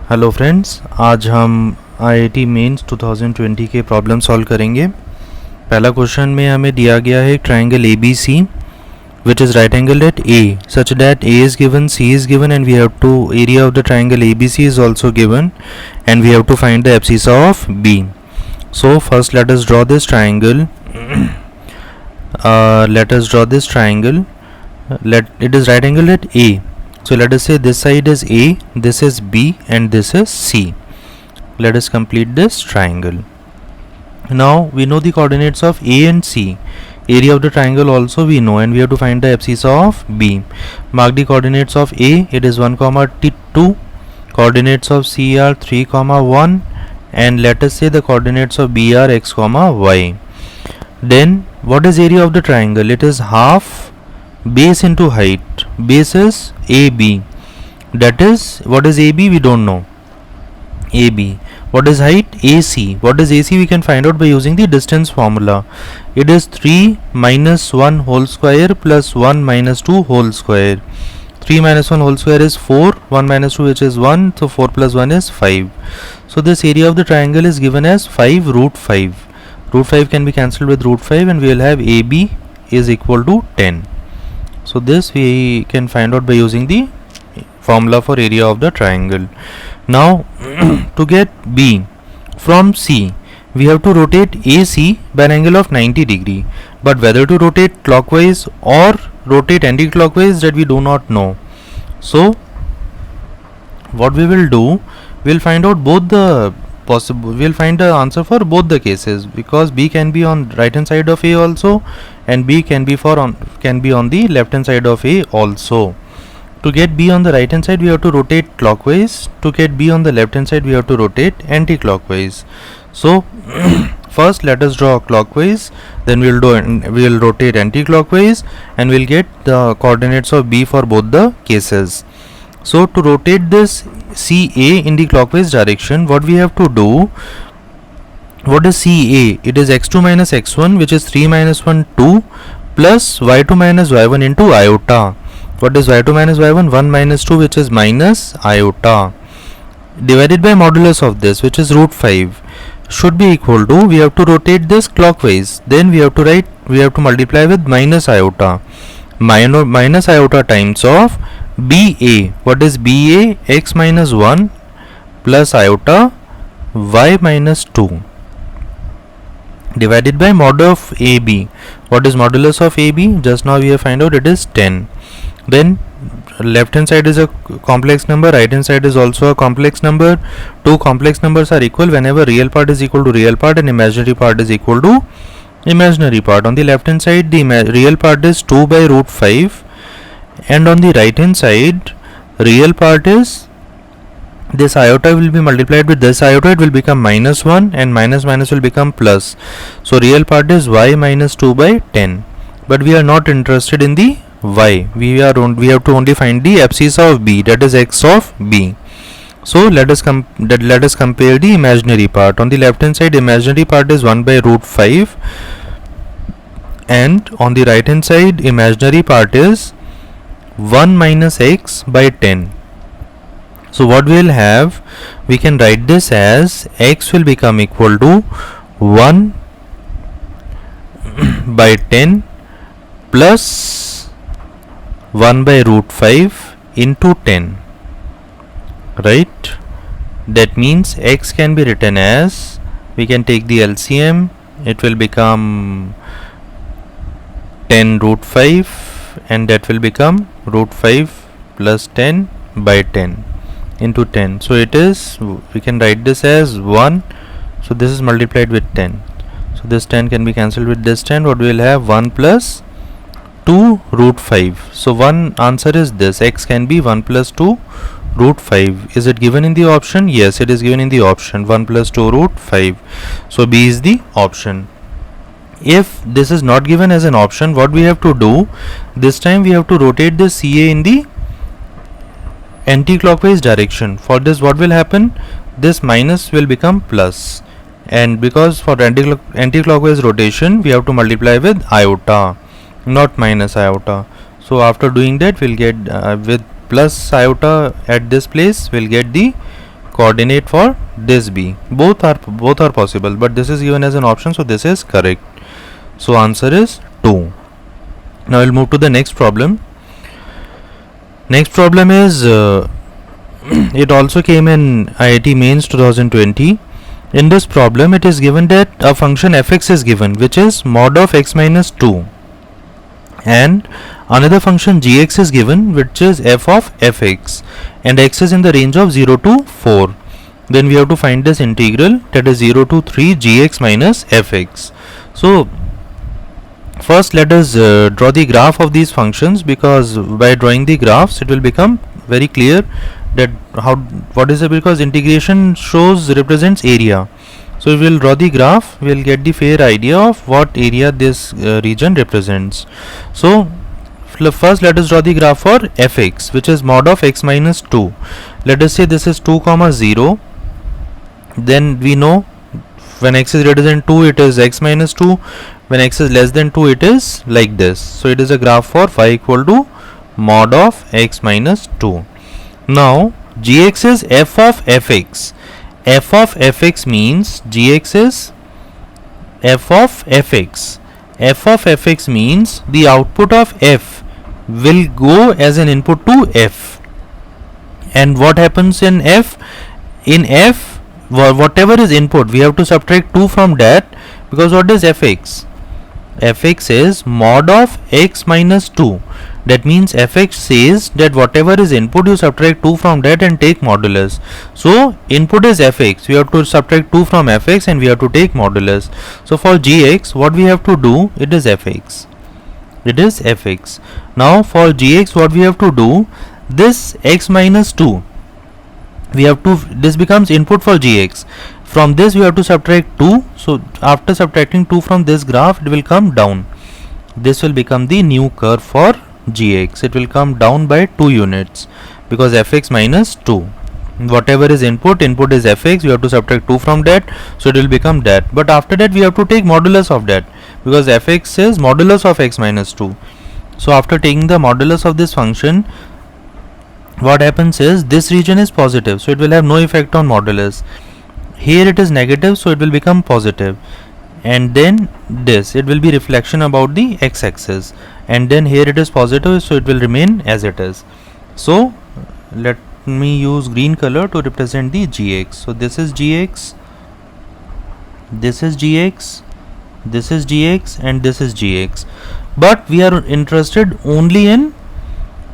Hello friends, आज हम IIT mains 2020 के प्रॉब्लम सॉल्व करेंगे। पहला क्वेश्चन में हमें दिया गया है triangle A B C which is right angled at A such that A is given, C is given, and we have to area of the triangle ABC is also given, and we have to find the abscissa of B. So first let us draw this triangle. Let us draw this triangle. It is right angled at A. So let us say this side is A, this is B, and this is C. Let us complete this triangle. Now we know the coordinates of A and C. Area of the triangle also we know, and we have to find the abscissa of B. Mark the coordinates of A. It is 1, 2. Coordinates of C are 3, 1, and let us say the coordinates of B are x, y. Then what is area of the triangle? It is half base into height. Base is AB. That is, what is AB? We don't know. AB. What is height? AC. What is AC? We can find out by using the distance formula. It is 3 minus 1 whole square plus 1 minus 2 whole square. 3 minus 1 whole square is 4, 1 minus 2 which is 1, so 4 plus 1 is 5. So this area of the triangle is given as 5 root 5. Root 5 can be cancelled with root 5, and we will have AB is equal to 10. So this we can find out by using the formula for area of the triangle. Now to get B from C, we have to rotate AC by an angle of 90 degree, but whether to rotate clockwise or rotate anti-clockwise, that we do not know. So what we will do, we'll find out both the possible, we'll find the answer for both the cases, because B can be on right hand side of A also, and B can be on the left hand side of A also. To get B on the right hand side, we have to rotate clockwise. To get B on the left hand side, we have to rotate anti-clockwise. So first let us draw clockwise, then we'll rotate anti-clockwise, and we'll get the coordinates of B for both the cases. So to rotate this CA in the clockwise direction, what we have to do, what is CA? It is x2 minus x1, which is 3 minus 1 2, plus y2 minus y1 into iota. What is y2 minus y1? 1 minus 2, which is minus iota, divided by modulus of this, which is root 5, should be equal to, we have to rotate this clockwise, then we have to multiply with minus iota. Minus iota times of BA. What is BA? X minus 1 plus iota y minus 2, divided by mod of AB. What is modulus of AB? Just now we have found out, it is 10. Then left hand side is a complex number, right hand side is also a complex number. Two complex numbers are equal whenever real part is equal to real part and imaginary part is equal to imaginary part. On the left hand side, the real part is 2 by root 5, and on the right hand side, real part is, this iota will be multiplied with this iota, it will become minus 1, and minus minus will become plus. So real part is y minus 2 by 10, but we are not interested in the y. We have to only find the abscissa of B, that is x of B. So let us compare the imaginary part. On the left hand side, imaginary part is 1 by root 5, and on the right hand side, imaginary part is 1 minus x by 10. So what we will have, we can write this as x will become equal to 1 by 10 plus 1 by root 5 into 10, right? That means x can be written as, we can take the LCM, it will become 10 root 5, and that will become root 5 plus 10 by 10 into 10. So it is, we can write this as 1, so this is multiplied with 10, so this 10 can be cancelled with this 10. What we will have, 1 plus 2 root 5. So one answer is this, x can be 1 plus 2 root 5. Is it given in the option? Yes, it is given in the option, 1 plus 2 root 5. So B is the option. If this is not given as an option, what we have to do, this time we have to rotate the CA in the anti-clockwise direction. For this, what will happen, this minus will become plus, and because for anti-clockwise rotation we have to multiply with iota, not minus iota. So after doing that, we'll get with plus iota at this place, we'll get the coordinate for this b. Both are possible, but this is given as an option, so this is correct. So answer is 2. Now we'll move to the next problem. Next problem is it also came in IIT Mains 2020. In this problem it is given that a function fx is given, which is mod of x minus 2, and another function gx is given, which is f of fx, and x is in the range of 0 to 4. Then we have to find this integral, that is 0 to 3 gx minus fx. So first let us draw the graph of these functions, because by drawing the graphs it will become very clear that what is it, because integration represents area. So we will draw the graph, we will get the fair idea of what area this region represents. So first let us draw the graph for fx, which is mod of x minus 2. Let us say this is 2 comma 0. Then we know when x is greater than 2 it is x minus 2, when x is less than 2 it is like this. So it is a graph for phi equal to mod of x minus 2. Now gx is f of fx. F of fx means gx is f of fx. F of fx means the output of f will go as an input to f. And what happens in f? In f, whatever is input, we have to subtract 2 from that, because what is fx? Fx is mod of x minus 2. That means fx says that whatever is input, you subtract 2 from that and take modulus. So input is fx, we have to subtract 2 from fx and we have to take modulus. So for gx, what we have to do, it is fx. It is fx. Now for gx, what we have to do, this x minus 2, we have to, this becomes input for gx. From this we have to subtract 2. So after subtracting 2 from this graph, it will come down. This will become the new curve for gx. It will come down by 2 units, because fx minus 2, whatever is input is fx, we have to subtract 2 from that, so it will become that. But after that we have to take modulus of that, because fx is modulus of x minus 2. So after taking the modulus of this function, what happens is this region is positive, so it will have no effect on modulus. Here it is negative, so it will become positive, and then this, it will be reflection about the x-axis, and then here it is positive, so it will remain as it is. So let me use green color to represent the gx. So this is gx, this is gx, this is gx, and this is gx. But we are interested only in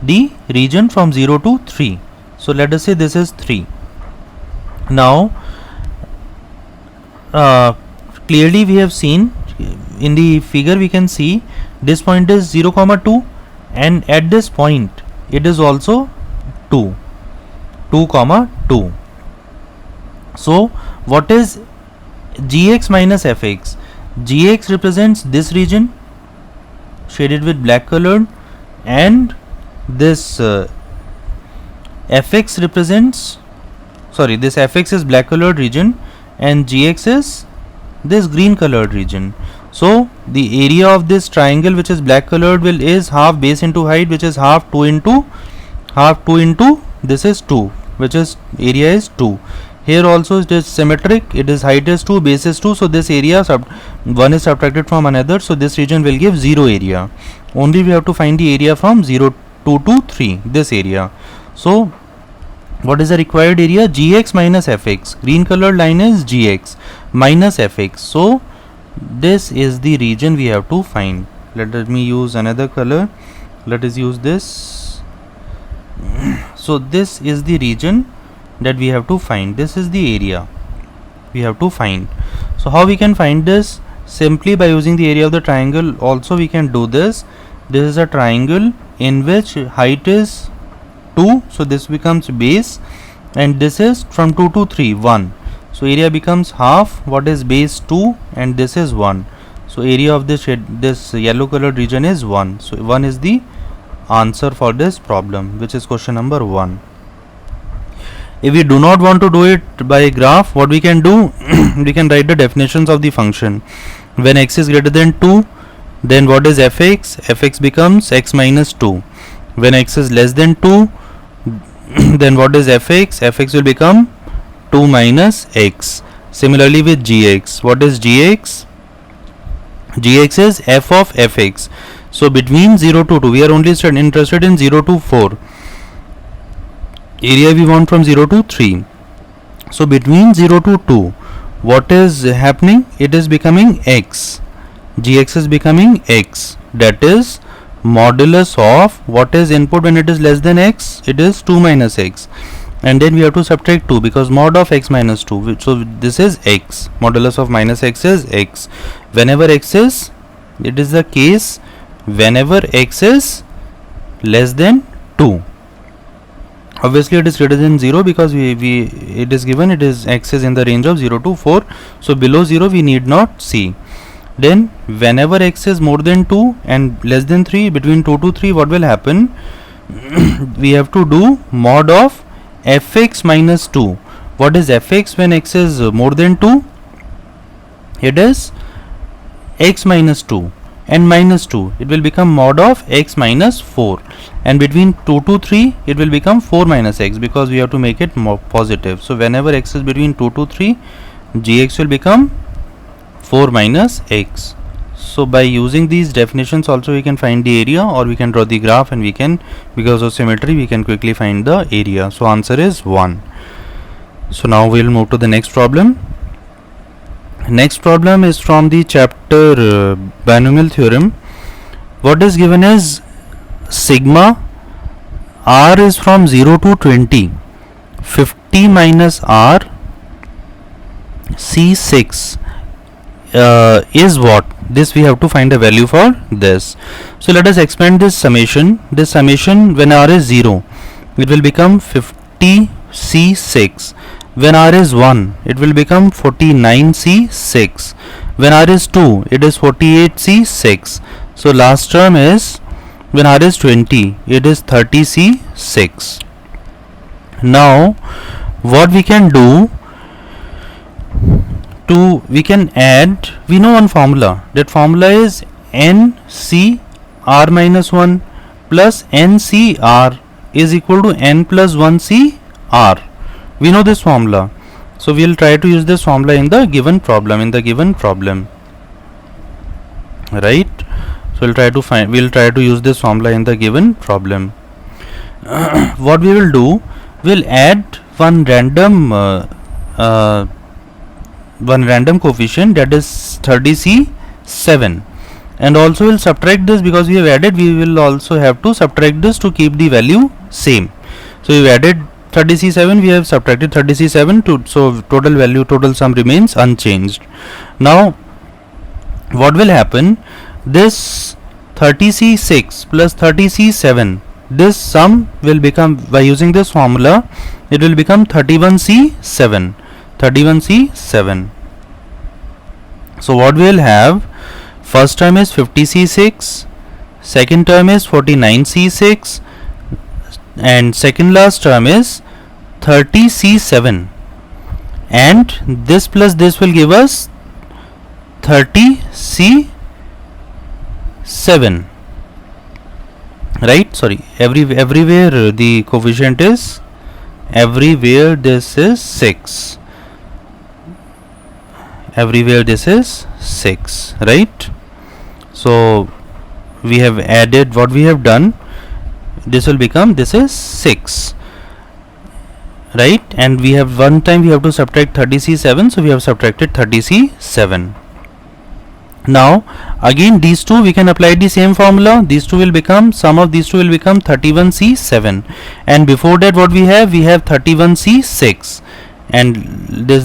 the region from 0 to 3. So let us say this is 3. Now clearly we have seen in the figure, we can see this point is 0 comma 2, and at this point it is also 2 comma 2. So what is gx minus fx? Gx represents this region shaded with black colored, and this fx represents, this fx is black colored region, and gx is this green colored region. So the area of this triangle, which is black colored, is half base into height, which is half 2 into this is 2, which is area is 2. Here also it is symmetric, it is height is 2, base is 2, so this area one is subtracted from another, so this region will give 0 area. Only we have to find the area from 0 2 to 3, this area. So what is the required area? Gx minus fx. Green colored line is gx minus fx. So this is the region we have to find. Let me use another color. Let us use this. So this is the region that we have to find. This is the area we have to find. So how we can find this? Simply by using the area of the triangle. Also we can do this. This is a triangle in which height is 2, so this becomes base, and this is from 2 to 3, 1. So area becomes half. What is base? 2, and this is 1. So area of this yellow colored region is 1. So 1 is the answer for this problem, which is question number 1. If we do not want to do it by graph, what we can do? We can write the definitions of the function. When x is greater than 2, then what is fx? Fx becomes x minus 2. When x is less than 2, then what is fx? Fx will become 2 minus x. Similarly with gx, what is gx? Gx is f of fx. So between 0 to 2, we are only interested in 0 to 4. Area we want from 0 to 3. So between 0 to 2, what is happening? It is becoming x. Gx is becoming x. That is modulus of what is input when it is less than x? It is 2 minus x. And then we have to subtract 2 because mod of x minus 2. So this is x. Modulus of minus x is x. Whenever x is, it is the case whenever x is less than 2. Obviously it is greater than 0 because it is given it is x is in the range of 0 to 4. So below 0 we need not see. Then whenever x is more than 2 and less than 3, between 2 to 3, what will happen? We have to do mod of fx minus 2. What is fx when x is more than 2? It is x minus 2 and minus 2. It will become mod of x minus 4. And between 2 to 3, it will become 4 minus x because we have to make it more positive. So whenever x is between 2 to 3, gx will become 4 minus x. So by using these definitions also we can find the area, or we can draw the graph, and we can, because of symmetry, we can quickly find the area. So answer is 1. So now we will move to the next problem. Next problem is from the chapter binomial theorem. What is given is sigma r is from 0 to 20, 50 minus r c6 is what? This we have to find a value for this. So let us expand this summation. This summation, when r is 0, it will become 50c6. When r is 1, it will become 49c6. When r is 2, it is 48c6. So last term is, when r is 20, it is 30c6. Now what we can do, we can add, we know one formula. That formula is nc r minus 1 plus nc r is equal to n plus 1c r. We know this formula. So we will try to use this formula in the given problem. Right? So we'll try to use this formula in the given problem. What we will do, we'll add one random coefficient, that is 30c7, and also we'll subtract this because we have added. We will also have to subtract this to keep the value same. So we've added 30c7, we have subtracted 30c7 to, so total sum remains unchanged. Now what will happen, this 30c6 plus 30c7, this sum will become, by using this formula, it will become 31c7. So what we will have, first term is 50c6, second term is 49c6, and second last term is 30c7, and this plus this will give us 30c7, right? Sorry, everywhere the coefficient is, everywhere this is 6, everywhere this is 6, right? So we have added, what we have done, this will become, this is 6, right? And we have, one time we have to subtract 30c7, so we have subtracted 30c7. Now again these two, we can apply the same formula. These two will become, sum of these two will become 31c7, and before that what we have 31c6, and this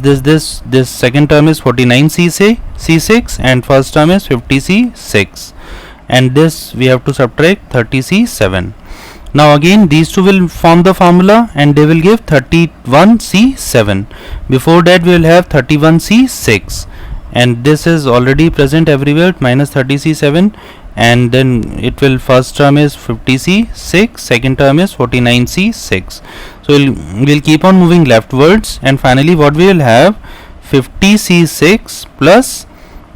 second term is 49c6, and first term is 50c6, and this we have to subtract 30c7. Now again these two will form the formula, and they will give 31c7. Before that we will have 31c6, and this is already present everywhere, minus 30c7, and then it will, first term is 50c6, second term is 49c6. So we'll keep on moving leftwards, and finally what we will have, 50c6 plus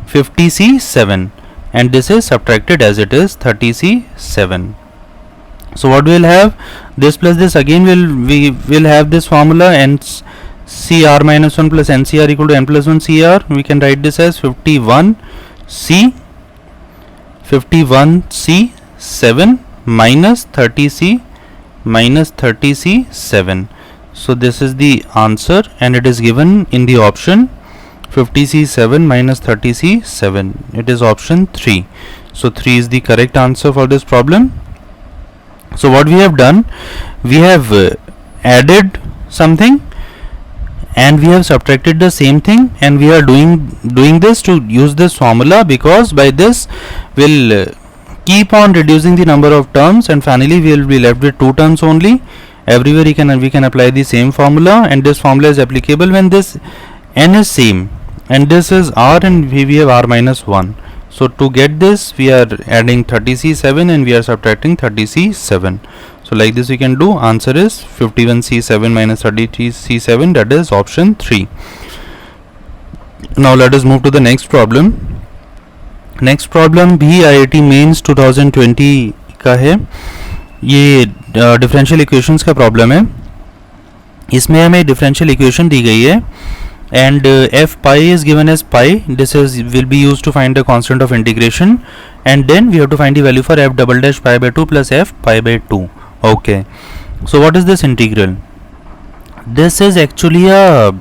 50c7, and this is subtracted as it is 30c7. So what we will have, this plus this, again we will have this formula, and CR minus 1 plus NCR equal to N plus 1 CR. We can write this as 51C 7 minus 30C 7. So this is the answer, and it is given in the option 50C7 minus 30C7. It is option 3. So 3 is the correct answer for this problem. So what we have done, we have added something and we have subtracted the same thing, and we are doing this to use this formula, because by this we'll keep on reducing the number of terms, and finally we will be left with 2 terms only. Everywhere we can apply the same formula, and this formula is applicable when this n is same, and this is r and we have r minus 1. So to get this, we are adding 30C7 and we are subtracting 30C7. So like this we can do. Answer is 51C7 minus 30C7, that is option 3. Now let us move to the next problem. Next problem भी IIT mains 2020 का है. ये differential equations का problem है. इसमें हमें differential equation दी गई है and f pi is given as pi. This will be used to find the constant of integration, and then we have to find the value for f double dash pi by 2 plus f pi by 2. Okay, so what is this integral? This is actually a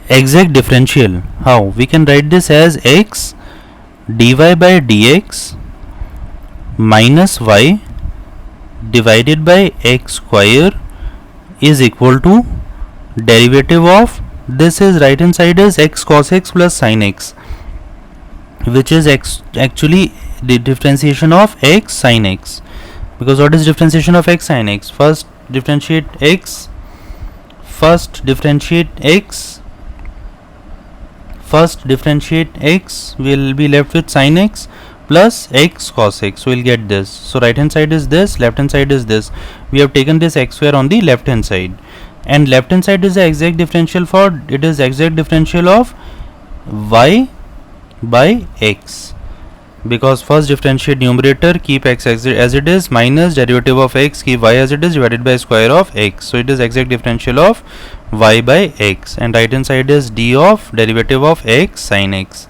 exact differential. How we can write this as x dy by dx minus y divided by x square is equal to derivative of, this is right hand side is x cos x plus sin x, which is actually the differentiation of x sin x. Because what is differentiation of x sin x? First differentiate x will be left with sin x plus x cos x. So we'll get this. So right hand side is this, left hand side is this. We have taken this x square on the left hand side, and left hand side is the exact differential for, it is exact differential of y by x, because first differentiate numerator, keep x as it is, minus derivative of x, keep y as it is, divided by square of x. So it is exact differential of y by x, and right hand side is d of derivative of x sin x.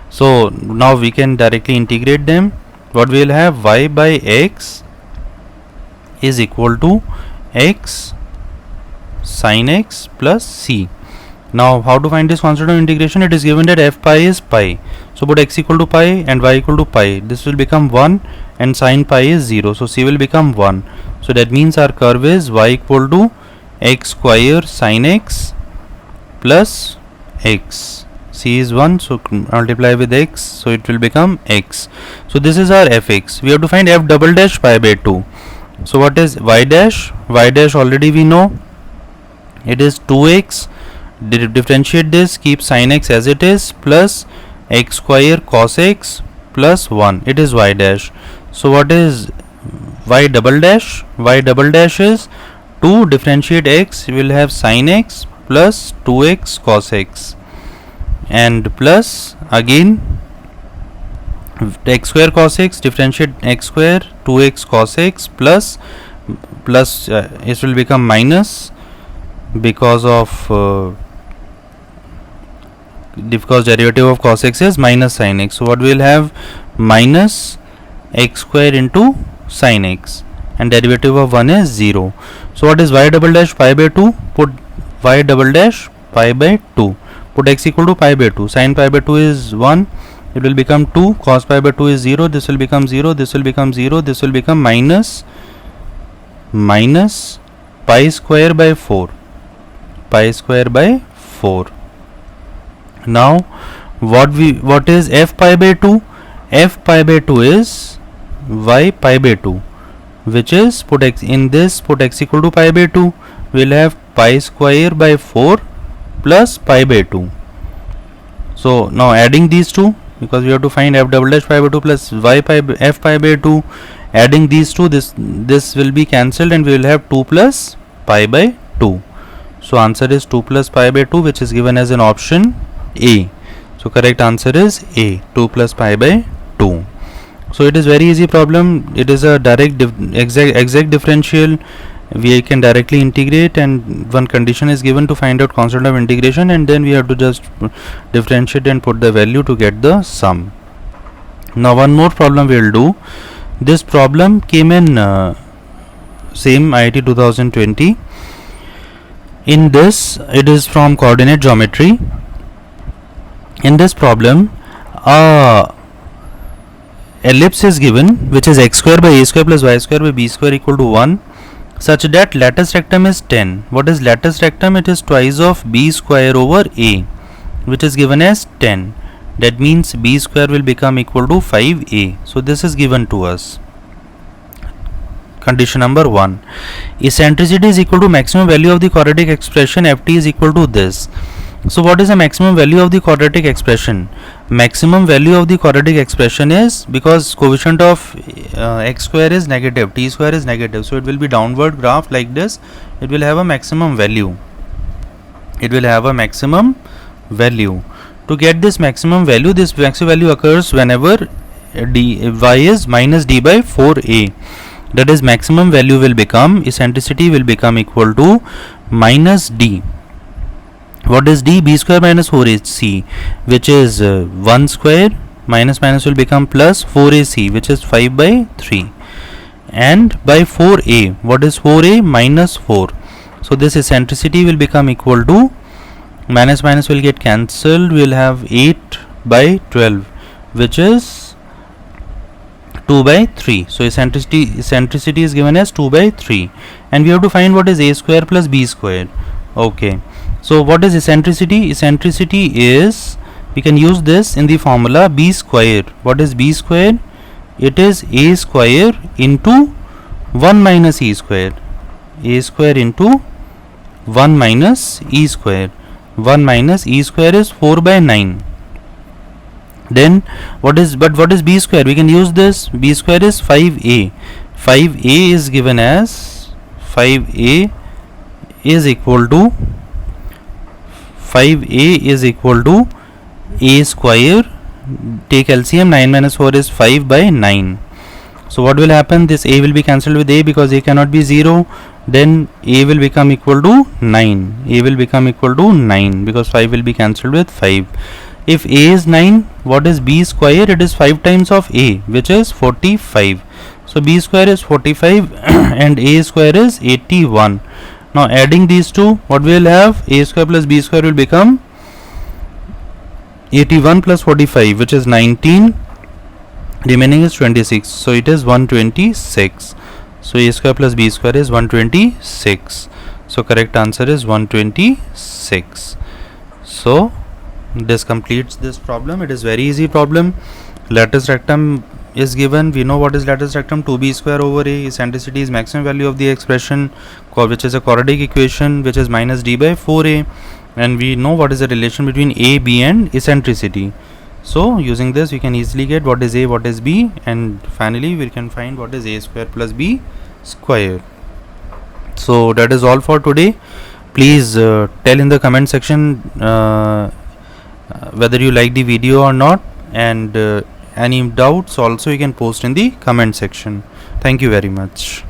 So now we can directly integrate them. What we will have, y by x is equal to x sin x plus c. Now how to find this constant of integration? It is given that f pi is pi. So put x equal to pi and y equal to pi. This will become 1 and sin pi is 0. So c will become 1. So that means our curve is y equal to x square sin x plus x. C is 1, so multiply with x, so it will become x. So this is our fx. We have to find f double dash pi by 2. So what is y dash? Y dash already we know. It is 2x. Differentiate this, keep sin x as it is, plus x square cos x plus 1. It is y dash. So what is y double dash? Y double dash is 2 differentiate x, you will have sin x plus 2x cos x, and plus again x square cos x, differentiate x square 2x cos x plus it will become minus, because derivative of cos x is minus sin x. So what we will have, minus x square into sin x, and derivative of 1 is 0. So what is y double dash pi by 2? Put y double dash pi by 2. Put x equal to pi by 2. Sin pi by 2 is 1. It will become 2. Cos pi by 2 is 0. This will become 0. This will become 0. This will become minus pi square by 4. Pi square by 4. Now what is f pi by 2? F pi by 2 is y pi by 2, which is, put x in this, put x equal to pi by 2. We will have pi square by 4 plus pi by 2. So now adding these two, because we have to find f double dash pi by 2 plus y pi by f pi by 2, adding these two, this will be cancelled, and we will have 2 plus pi by 2. So answer is 2 plus pi by 2, which is given as an option A. So correct answer is A, 2 plus pi by 2. So it is very easy problem. It is a direct exact differential, we can directly integrate, and one condition is given to find out constant of integration, and then we have to just differentiate and put the value to get the sum. Now one more problem we will do. This problem came in same IIT 2020. In this, it is from coordinate geometry. In this problem, ellipse is given, which is x square by a square plus y square by b square equal to 1, such that lattice rectum is 10. What is lattice rectum? It is twice of b square over a, which is given as 10. That means b square will become equal to 5a. So this is given to us. Condition number 1. Eccentricity is equal to maximum value of the quadratic expression ft is equal to this. So what is the maximum value of the quadratic expression? Maximum value of the quadratic expression is, because coefficient of x square is negative, t square is negative, so it will be downward graph like this. It will have a maximum value. It will have a maximum value. To get this maximum value, this maximum value occurs whenever y is minus d by 4a. That is, maximum value will become, eccentricity will become equal to minus d. What is d? B square minus 4ac, which is 1 square, minus minus will become plus 4ac, which is 5 by 3, and by 4a. What is 4a? Minus 4. So this eccentricity will become equal to, minus minus will get cancelled, we will have 8 by 12, which is 2 by 3. So eccentricity is given as 2 by 3, and we have to find what is a square plus b square. Okay, so what is eccentricity? Eccentricity is, we can use this in the formula b square. What is b square? It is a square into 1 minus e square. A square into 1 minus e square. 1 minus e square is 4 by 9. Then what is b square? We can use this. B square is 5a. 5a is given as, 5a is equal to, 5a is equal to a square, take LCM, 9 minus 4 is 5 by 9. So what will happen? This a will be cancelled with a because a cannot be 0. Then a will become equal to 9. A will become equal to 9 because 5 will be cancelled with 5. If a is 9, what is b square? It is 5 times of a, which is 45. So b square is 45 and a square is 81. Now adding these two, what we will have? A square plus b square will become 81 plus 45, which is 19. Remaining is 26. So it is 126. So a square plus b square is 126. So correct answer is 126. So this completes this problem. It is very easy problem. Lattice rectum is given. We know what is lattice rectum, 2b square over a. Eccentricity is maximum value of the expression, which is a quadratic equation, which is minus d by 4a, and we know what is the relation between a, b and eccentricity. So using this we can easily get what is a, what is b, and finally we can find what is a square plus b square. So that is all for today. Please tell in the comment section whether you like the video or not, and any doubts also you can post in the comment section. Thank you very much.